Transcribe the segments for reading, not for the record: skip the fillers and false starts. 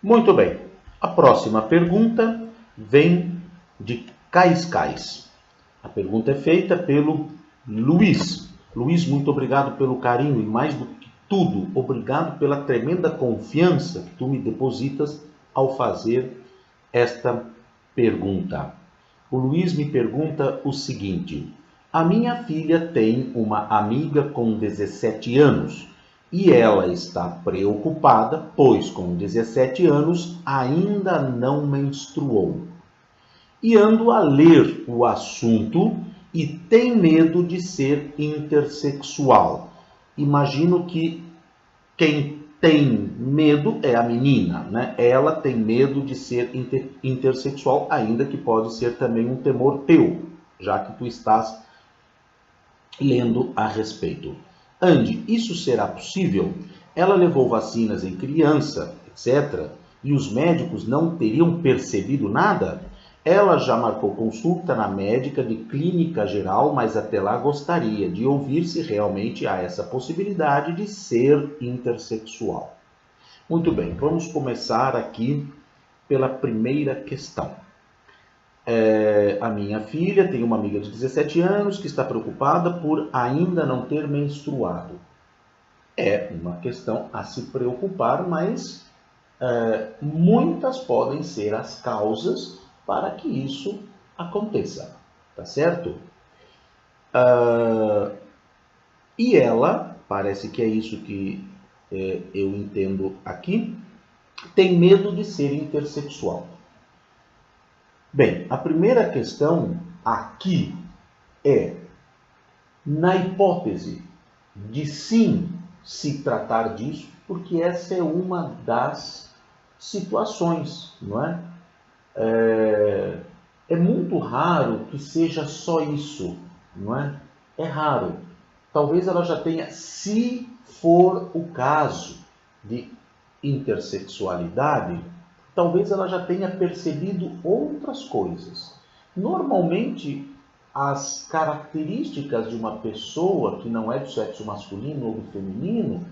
Muito bem. A próxima pergunta vem de Cascais. A pergunta é feita pelo Luiz. Luiz, muito obrigado pelo carinho e, mais do que tudo, obrigado pela tremenda confiança que tu me depositas ao fazer esta pergunta. O Luiz me pergunta o seguinte: a minha filha tem uma amiga com 17 anos e ela está preocupada, pois com 17 anos ainda não menstruou. E ando a ler o assunto e tem medo de ser intersexual. Imagino que quem tem medo é a menina, né? Ela tem medo de ser intersexual, ainda que pode ser também um temor teu, já que tu estás lendo a respeito. Andy, isso será possível? Ela levou vacinas em criança, etc., e os médicos não teriam percebido nada? Ela já marcou consulta na médica de clínica geral, mas até lá gostaria de ouvir se realmente há essa possibilidade de ser intersexual. Muito bem, vamos começar aqui pela primeira questão. A minha filha tem uma amiga de 17 anos que está preocupada por ainda não ter menstruado. É uma questão a se preocupar, mas muitas podem ser as causas para que isso aconteça, tá certo? E ela, parece que é isso que eu entendo aqui, tem medo de ser intersexual. Bem, a primeira questão aqui é, na hipótese de sim se tratar disso, porque essa é uma das situações, não é? É muito raro que seja só isso, não é? É raro. Talvez ela já tenha, se for o caso de intersexualidade, talvez ela já tenha percebido outras coisas. Normalmente, as características de uma pessoa que não é do sexo masculino ou do feminino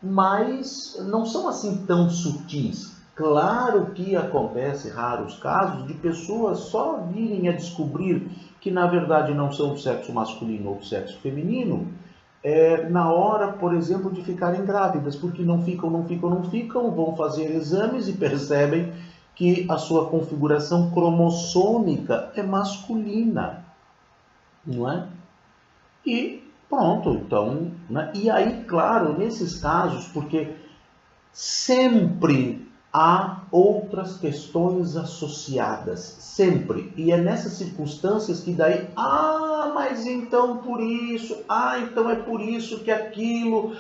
não são assim tão sutis. Claro que acontece raros casos de pessoas só virem a descobrir que na verdade não são do sexo masculino ou do sexo feminino na hora, por exemplo, de ficarem grávidas, porque não ficam, vão fazer exames e percebem que a sua configuração cromossômica é masculina, não é? E pronto, então, né? E aí, claro, nesses casos, porque sempre há outras questões associadas, sempre. E é nessas circunstâncias que daí, mas então por isso, então é por isso que aquilo,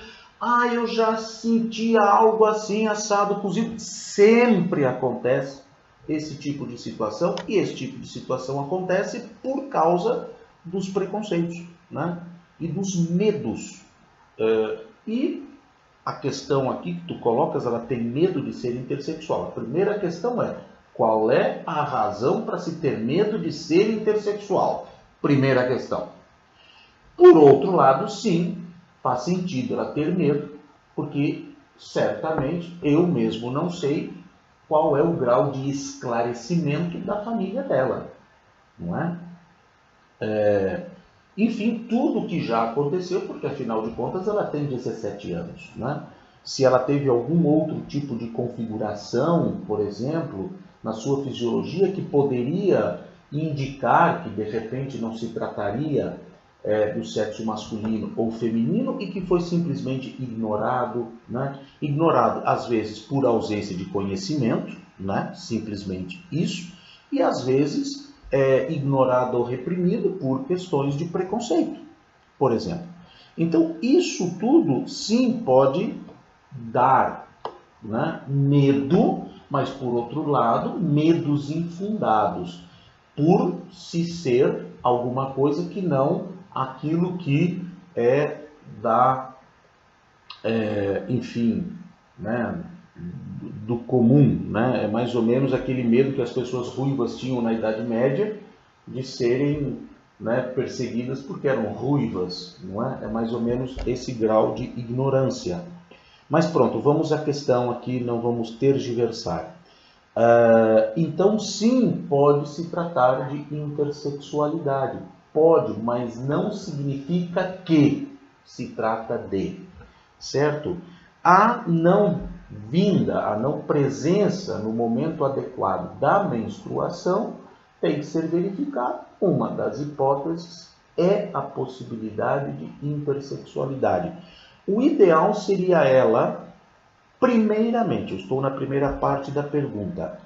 eu já sentia algo assim, assado, cozido. Sempre acontece esse tipo de situação, e esse tipo de situação acontece por causa dos preconceitos, né? E dos medos. E a questão aqui que tu colocas, ela tem medo de ser intersexual. A primeira questão é, qual é a razão para se ter medo de ser intersexual? Primeira questão. Por outro lado, sim, faz sentido ela ter medo, porque certamente eu mesmo não sei qual é o grau de esclarecimento da família dela, não é? Enfim, tudo que já aconteceu, porque afinal de contas ela tem 17 anos, né? Se ela teve algum outro tipo de configuração, por exemplo, na sua fisiologia que poderia indicar que de repente não se trataria do sexo masculino ou feminino e que foi simplesmente ignorado, né? Ignorado às vezes por ausência de conhecimento, né? Simplesmente isso, e às vezes ignorado ou reprimido por questões de preconceito, por exemplo. Então, isso tudo, sim, pode dar, né, medo, mas, por outro lado, medos infundados, por se ser alguma coisa que não aquilo que é enfim, né, do comum, né? É mais ou menos aquele medo que as pessoas ruivas tinham na Idade Média de serem, né, perseguidas porque eram ruivas, não é? É mais ou menos esse grau de ignorância. Mas pronto, vamos à questão aqui, não vamos tergiversar. Então sim, pode se tratar de intersexualidade. Pode, mas não significa que se trata de, certo? A não vinda, a não presença no momento adequado da menstruação tem que ser verificada. Uma das hipóteses é a possibilidade de intersexualidade. O ideal seria ela, primeiramente, eu estou na primeira parte da pergunta,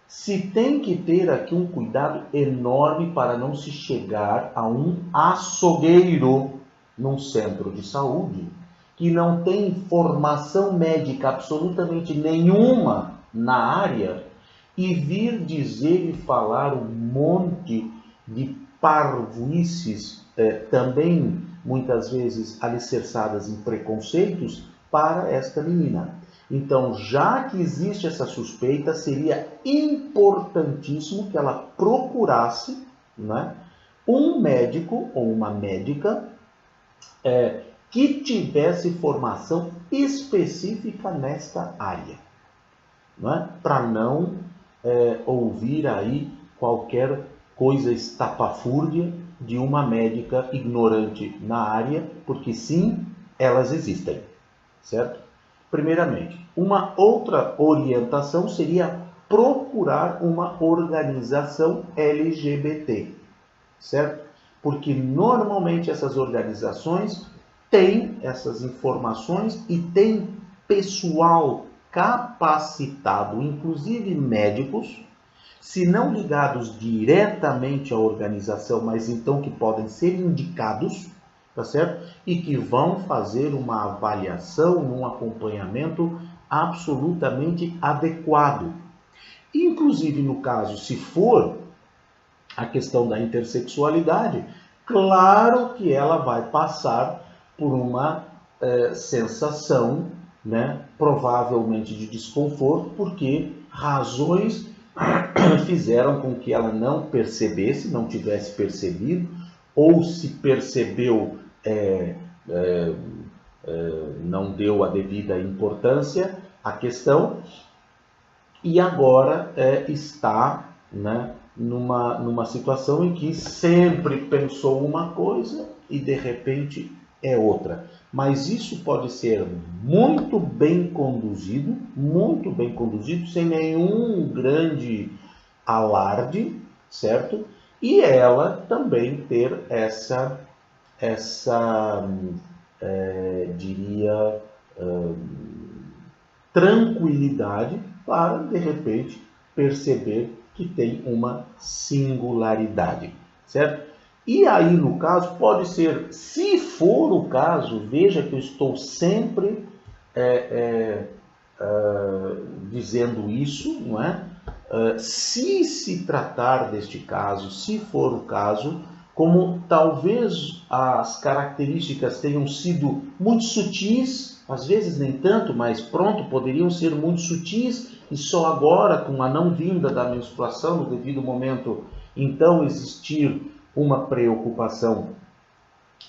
se tem que ter aqui um cuidado enorme para não se chegar a um açougueiro num centro de saúde que não tem formação médica absolutamente nenhuma na área e vir dizer e falar um monte de parvoices, também muitas vezes alicerçadas em preconceitos, para esta menina. Então, já que existe essa suspeita, seria importantíssimo que ela procurasse, né, um médico ou uma médica que tivesse formação específica nesta área, né, para não ouvir aí qualquer coisa estapafúrdia de uma médica ignorante na área, porque sim, elas existem, certo? Primeiramente, uma outra orientação seria procurar uma organização LGBT, certo? Porque normalmente essas organizações têm essas informações e têm pessoal capacitado, inclusive médicos, se não ligados diretamente à organização, mas então que podem ser indicados, tá certo? E que vão fazer uma avaliação, um acompanhamento absolutamente adequado. Inclusive, no caso, se for a questão da intersexualidade, claro que ela vai passar por uma sensação, né, provavelmente de desconforto, porque razões fizeram com que ela não percebesse, não tivesse percebido, ou se percebeu, não deu a devida importância à questão, e agora está, né, numa situação em que sempre pensou uma coisa e de repente é outra. Mas isso pode ser muito bem conduzido, sem nenhum grande alarde, certo? E ela também ter essa tranquilidade para, de repente, perceber que tem uma singularidade, certo? E aí, no caso, pode ser, se for o caso, veja que eu estou sempre dizendo isso, não é? Se tratar deste caso, se for o caso, como talvez as características tenham sido muito sutis, às vezes nem tanto, mas pronto, poderiam ser muito sutis, e só agora, com a não vinda da menstruação no devido momento, então existir uma preocupação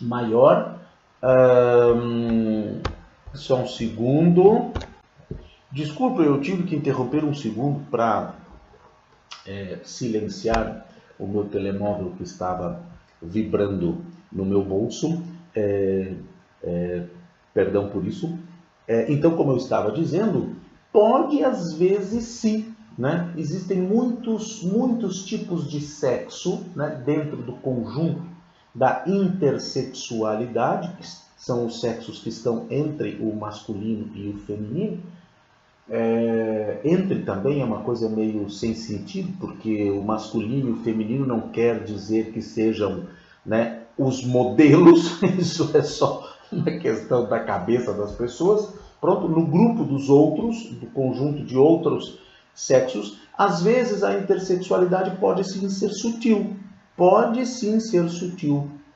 maior. Só um segundo. Desculpa, eu tive que interromper um segundo para silenciar o meu telemóvel que estava vibrando no meu bolso. Perdão por isso. Então, como eu estava dizendo, pode às vezes sim, né? Existem muitos tipos de sexo, né, dentro do conjunto da intersexualidade, que são os sexos que estão entre o masculino e o feminino. Entre também é uma coisa meio sem sentido, porque o masculino e o feminino não quer dizer que sejam, né, os modelos, isso é só uma questão da cabeça das pessoas. Pronto, no grupo dos outros, do conjunto de outros sexos, às vezes a intersexualidade pode sim ser sutil,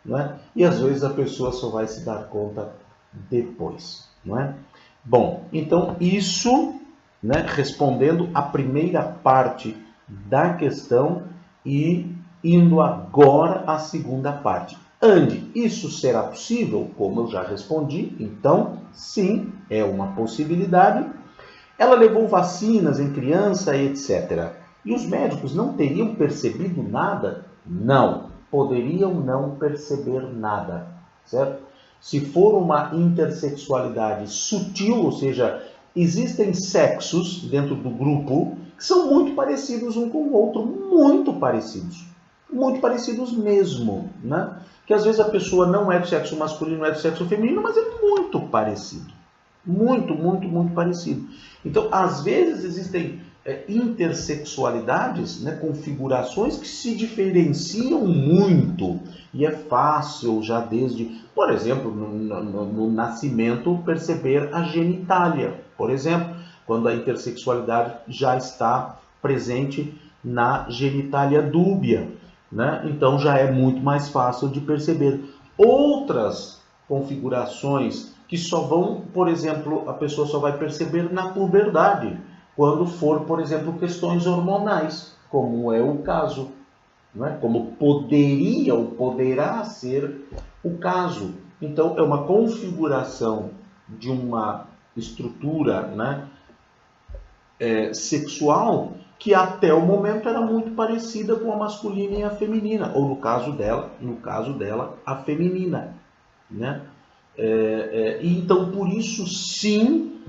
não é? E às vezes a pessoa só vai se dar conta depois, não é? Bom, então isso, né, respondendo a primeira parte da questão e indo agora à segunda parte. ande. Isso será possível? Como eu já respondi, então, sim, é uma possibilidade. Ela levou vacinas em criança, etc. E os médicos não teriam percebido nada? Não, poderiam não perceber nada, certo? Se for uma intersexualidade sutil, ou seja, existem sexos dentro do grupo que são muito parecidos um com o outro, muito parecidos mesmo, né? Que às vezes a pessoa não é do sexo masculino, não é do sexo feminino, mas é muito parecido. Muito parecido. Então, às vezes existem intersexualidades, né, configurações que se diferenciam muito. E é fácil já desde, por exemplo, no nascimento, perceber a genitália. Por exemplo, quando a intersexualidade já está presente na genitália dúbia, né? Então já é muito mais fácil de perceber. Outras configurações que só vão, por exemplo, a pessoa só vai perceber na puberdade, quando for, por exemplo, questões hormonais, como é o caso, não é? Como poderia ou poderá ser o caso. Então, é uma configuração de uma estrutura, né, sexual que até o momento era muito parecida com a masculina e a feminina, ou no caso dela, a feminina, né? E então, por isso, sim,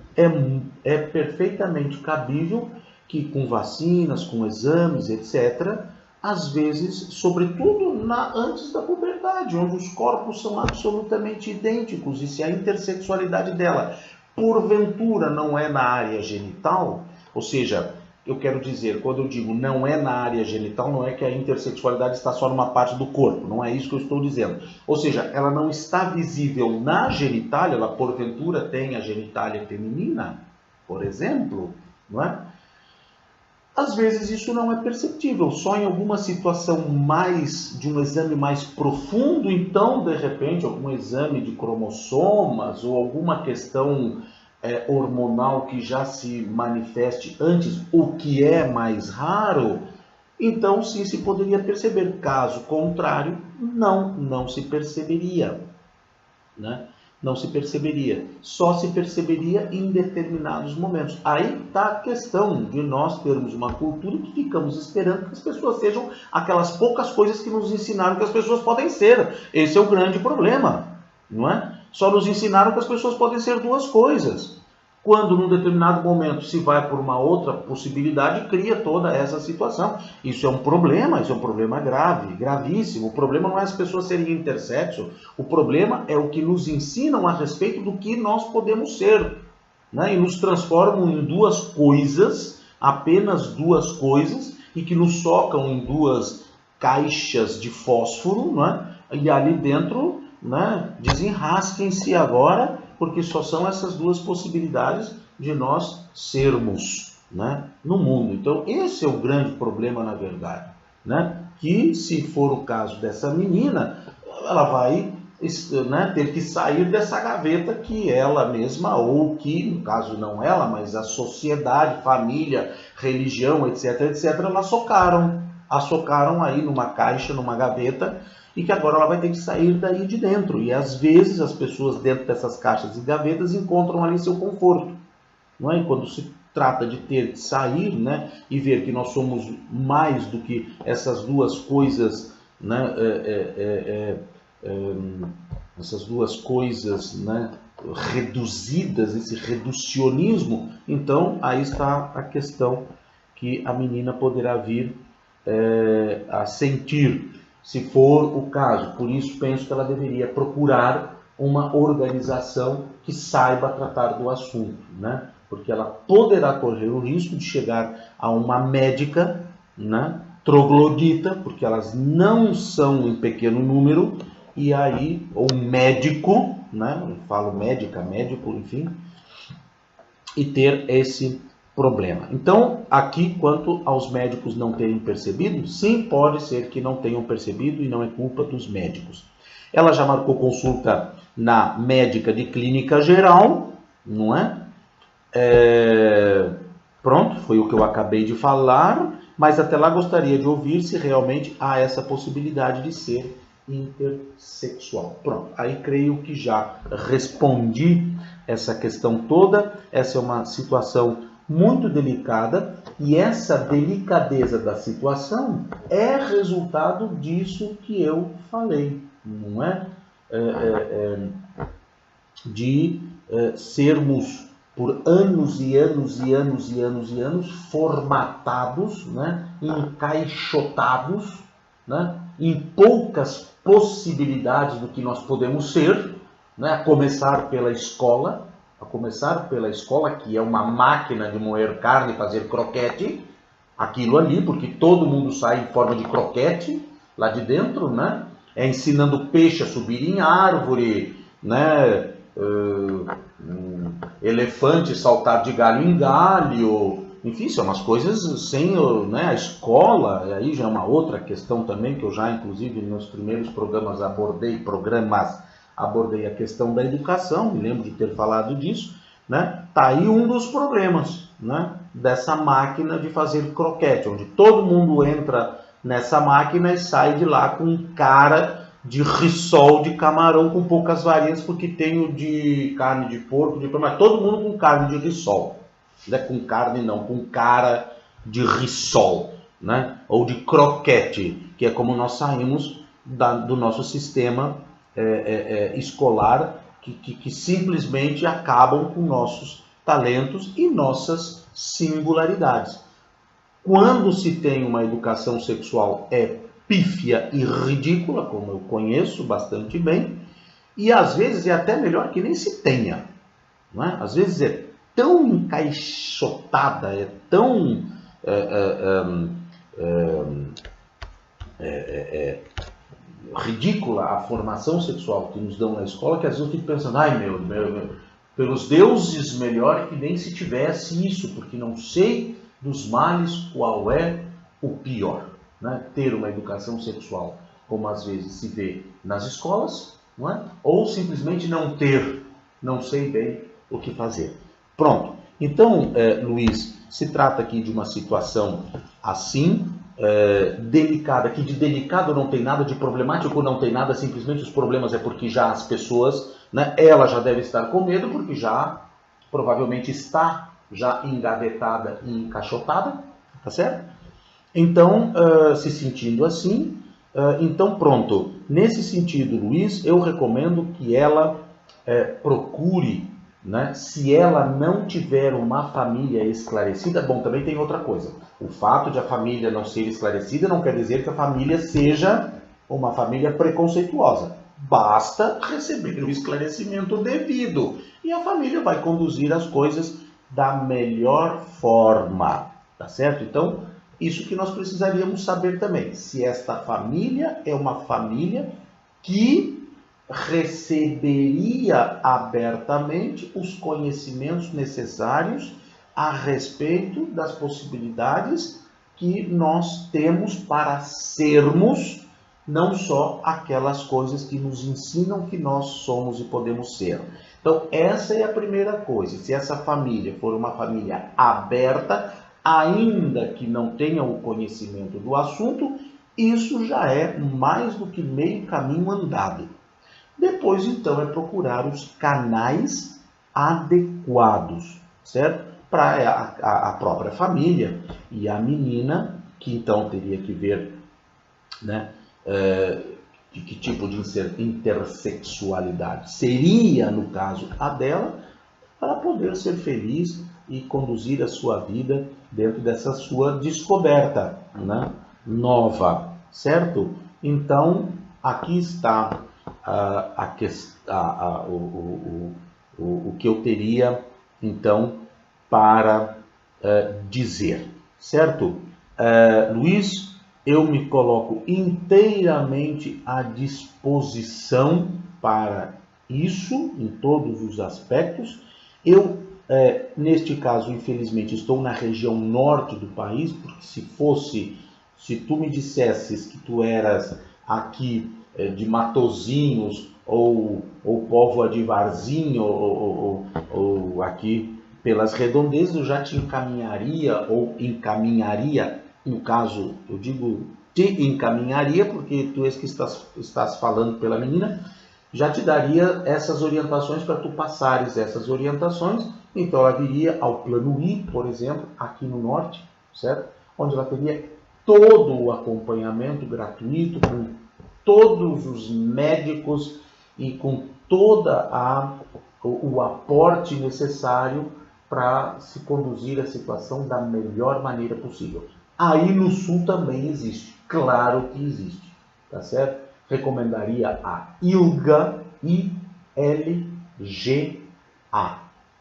é perfeitamente cabível que com vacinas, com exames, etc., às vezes, sobretudo antes da puberdade, onde os corpos são absolutamente idênticos, e se a intersexualidade dela, porventura, não é na área genital, ou seja, eu quero dizer, quando eu digo não é na área genital, não é que a intersexualidade está só numa parte do corpo, não é isso que eu estou dizendo. Ou seja, ela não está visível na genitália, ela porventura tem a genitália feminina, por exemplo, não é? Às vezes isso não é perceptível, só em alguma situação de um exame mais profundo, então, de repente, algum exame de cromossomas ou alguma questão hormonal que já se manifeste antes, o que é mais raro, então sim se poderia perceber. Caso contrário, não se perceberia, né? Não se perceberia. Só se perceberia em determinados momentos. Aí está a questão de nós termos uma cultura que ficamos esperando que as pessoas sejam aquelas poucas coisas que nos ensinaram que as pessoas podem ser. Esse é o grande problema, não é? Só nos ensinaram que as pessoas podem ser duas coisas. Quando, num determinado momento, se vai por uma outra possibilidade, cria toda essa situação. Isso é um problema grave, gravíssimo. O problema não é as pessoas serem intersexo, o problema é o que nos ensinam a respeito do que nós podemos ser, né? E nos transformam em duas coisas, apenas duas coisas, e que nos socam em duas caixas de fósforo, né? E ali dentro, né, desenrasquem-se agora, porque só são essas duas possibilidades de nós sermos, né, no mundo. Então, esse é o grande problema, na verdade, né? Que, se for o caso dessa menina, ela vai, né, ter que sair dessa gaveta que ela mesma, ou que, no caso não ela, mas a sociedade, família, religião, etc., ela a socaram aí numa caixa, numa gaveta, e que agora ela vai ter que sair daí de dentro. E às vezes as pessoas dentro dessas caixas e gavetas encontram ali seu conforto, não é? E quando se trata de ter que sair, né, e ver que nós somos mais do que essas duas coisas, né, essas duas coisas, né, reduzidas, esse reducionismo, então aí está a questão que a menina poderá vir a sentir, se for o caso. Por isso penso que ela deveria procurar uma organização que saiba tratar do assunto, né? Porque ela poderá correr o risco de chegar a uma médica, né, troglodita, porque elas não são em pequeno número, e aí, ou médico, né? Eu falo médica, médico, enfim, e ter esse problema. Então, aqui, quanto aos médicos não terem percebido, sim, pode ser que não tenham percebido e não é culpa dos médicos. Ela já marcou consulta na médica de clínica geral, não é? Pronto, foi o que eu acabei de falar, mas até lá gostaria de ouvir se realmente há essa possibilidade de ser intersexual. Pronto, aí creio que já respondi essa questão toda. Essa é uma situação muito delicada e essa delicadeza da situação é resultado disso que eu falei, não é? De sermos por anos e anos e anos e anos e anos formatados, né? Encaixotados, né? Em poucas possibilidades do que nós podemos ser, né? A começar pela escola, que é uma máquina de moer carne e fazer croquete, aquilo ali, porque todo mundo sai em forma de croquete lá de dentro, né? É ensinando peixe a subir em árvore, né? Elefante saltar de galho em galho, enfim, são umas coisas sem, né? A escola, e aí já é uma outra questão também, que eu já, inclusive, nos primeiros programas abordei a questão da educação, me lembro de ter falado disso, né? Tá aí um dos problemas, né? Dessa máquina de fazer croquete, onde todo mundo entra nessa máquina e sai de lá com cara de rissol de camarão com poucas variantes, porque tem o de carne de porco, mas todo mundo com carne de rissol, não é com carne não, com cara de rissol, né? Ou de croquete, que é como nós saímos do nosso sistema escolar, que simplesmente acabam com nossos talentos e nossas singularidades. Quando se tem uma educação sexual pífia e ridícula, como eu conheço bastante bem, e às vezes é até melhor que nem se tenha, não é? Às vezes é tão encaixotada, é tão ridícula a formação sexual que nos dão na escola, que às vezes eu fico pensando, ai meu, pelos deuses, melhor que nem se tivesse isso, porque não sei dos males qual é o pior, né? Ter uma educação sexual, como às vezes se vê nas escolas, não é? Ou simplesmente não ter, não sei bem o que fazer. Pronto. Então, Luiz, se trata aqui de uma situação assim, delicada, que de delicado não tem nada, de problemático não tem nada, simplesmente os problemas é porque já as pessoas, né, ela já deve estar com medo, porque já provavelmente está já engavetada e encaixotada, tá certo? Então, se sentindo assim, então pronto. Nesse sentido, Luiz, eu recomendo que ela procure, né, se ela não tiver uma família esclarecida. Bom, também tem outra coisa. O fato de a família não ser esclarecida não quer dizer que a família seja uma família preconceituosa. Basta receber o esclarecimento devido e a família vai conduzir as coisas da melhor forma, tá certo? Então, isso que nós precisaríamos saber também, se esta família é uma família que receberia abertamente os conhecimentos necessários a respeito das possibilidades que nós temos para sermos não só aquelas coisas que nos ensinam que nós somos e podemos ser. Então, essa é a primeira coisa. Se essa família for uma família aberta, ainda que não tenha o conhecimento do assunto, isso já é mais do que meio caminho andado. Depois, então, é procurar os canais adequados, certo? Para a própria família e a menina, que então teria que ver, né, de que tipo de intersexualidade seria, no caso, a dela, para poder ser feliz e conduzir a sua vida dentro dessa sua descoberta, né, nova, certo? Então, aqui está o que eu teria, então, para dizer, certo? Luiz, eu me coloco inteiramente à disposição para isso, em todos os aspectos. Eu, neste caso, infelizmente, estou na região norte do país, porque se tu me dissesses que tu eras aqui de Matozinhos, ou Póvoa de Varzim, ou aqui pelas redondezas, eu já te encaminharia, no caso, eu digo te encaminharia, porque tu és que estás falando pela menina, já te daria essas orientações para tu passares essas orientações. Então ela viria ao plano I, por exemplo, aqui no norte, certo? Onde ela teria todo o acompanhamento gratuito, com todos os médicos e com toda o aporte necessário para se conduzir a situação da melhor maneira possível. Aí no sul também existe, claro que existe, tá certo? Recomendaria a ILGA, I-L-G-A.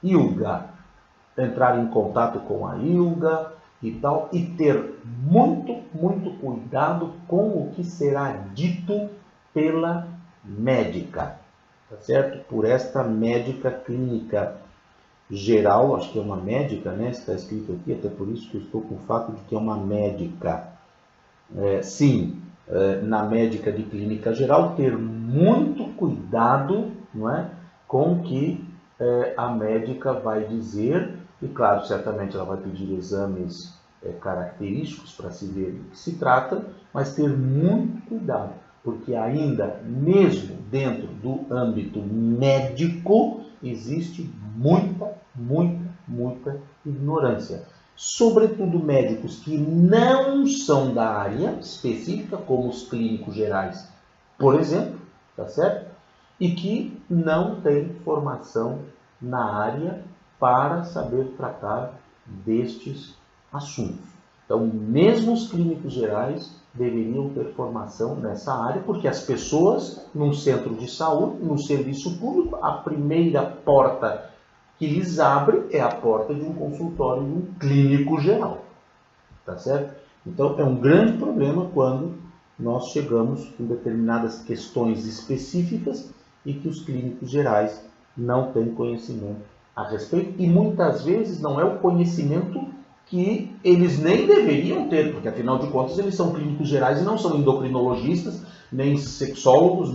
ILGA. Entrar em contato com a ILGA e tal, e ter muito, muito cuidado com o que será dito pela médica, tá certo? Por esta médica clínica geral, acho que é uma médica, né? Está escrito aqui, até por isso que eu estou com o fato de que é uma médica. Na médica de clínica geral, ter muito cuidado, não é, com o que a médica vai dizer, e claro, certamente ela vai pedir exames característicos para se ver do que se trata, mas ter muito cuidado, porque ainda, mesmo dentro do âmbito médico, existe muita ignorância. Sobretudo médicos que não são da área específica, como os clínicos gerais, por exemplo, tá certo? E que não têm formação na área para saber tratar destes assuntos. Então, mesmo os clínicos gerais deveriam ter formação nessa área, porque as pessoas, num centro de saúde, num serviço público, a primeira porta que lhes abre é a porta de um consultório de um clínico geral, tá certo? Então, é um grande problema quando nós chegamos em determinadas questões específicas e que os clínicos gerais não têm conhecimento a respeito, e muitas vezes não é o conhecimento que eles nem deveriam ter, porque afinal de contas eles são clínicos gerais e não são endocrinologistas, nem sexólogos,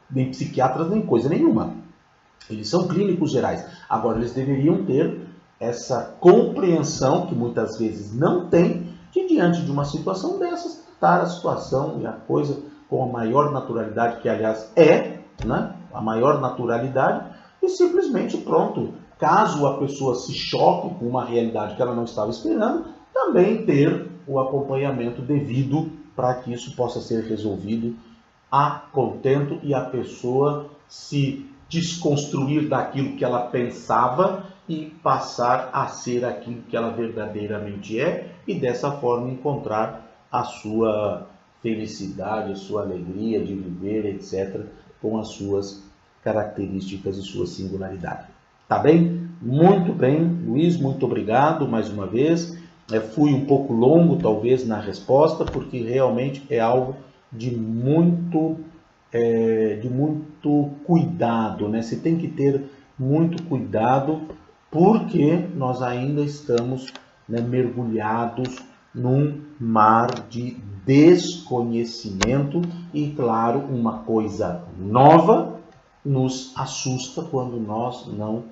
nem psiquiatras, nem coisa nenhuma. Eles são clínicos gerais. Agora, eles deveriam ter essa compreensão, que muitas vezes não tem, de diante de uma situação dessas, tratar a situação e a coisa com a maior naturalidade, que aliás é, né? A maior naturalidade, e simplesmente pronto. Caso a pessoa se choque com uma realidade que ela não estava esperando, também ter o acompanhamento devido para que isso possa ser resolvido a contento e a pessoa se desconstruir daquilo que ela pensava e passar a ser aquilo que ela verdadeiramente é, e dessa forma encontrar a sua felicidade, a sua alegria de viver, etc., com as suas características e sua singularidade. Tá bem? Muito bem, Luiz, muito obrigado mais uma vez. Fui um pouco longo, talvez, na resposta, porque realmente é algo de muito cuidado, né? Você tem que ter muito cuidado, porque nós ainda estamos, né, mergulhados num mar de desconhecimento e, claro, uma coisa nova nos assusta quando nós não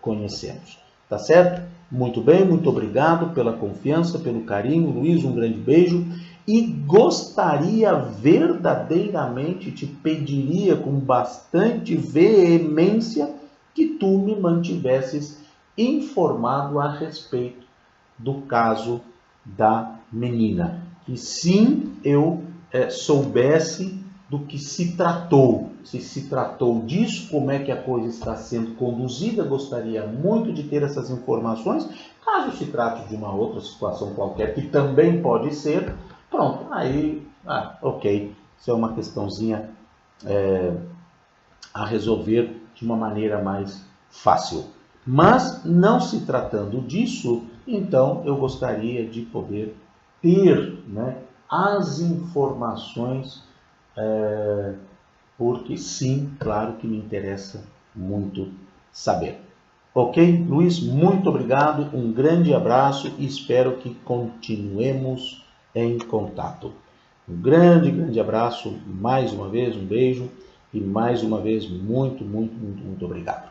conhecemos. Tá certo? Muito bem, muito obrigado pela confiança, pelo carinho, Luiz, um grande beijo. E gostaria verdadeiramente, te pediria com bastante veemência, que tu me mantivesses informado a respeito do caso da menina. Que sim, eu soubesse do que se tratou. Se se tratou disso, como é que a coisa está sendo conduzida, gostaria muito de ter essas informações. Caso se trate de uma outra situação qualquer, que também pode ser, pronto, aí, ok, isso é uma questãozinha a resolver de uma maneira mais fácil. Mas, não se tratando disso, então eu gostaria de poder ter, né, as informações, porque sim, claro que me interessa muito saber. Ok, Luiz, muito obrigado, um grande abraço e espero que continuemos em contato. Um grande abraço, mais uma vez um beijo e mais uma vez muito obrigado.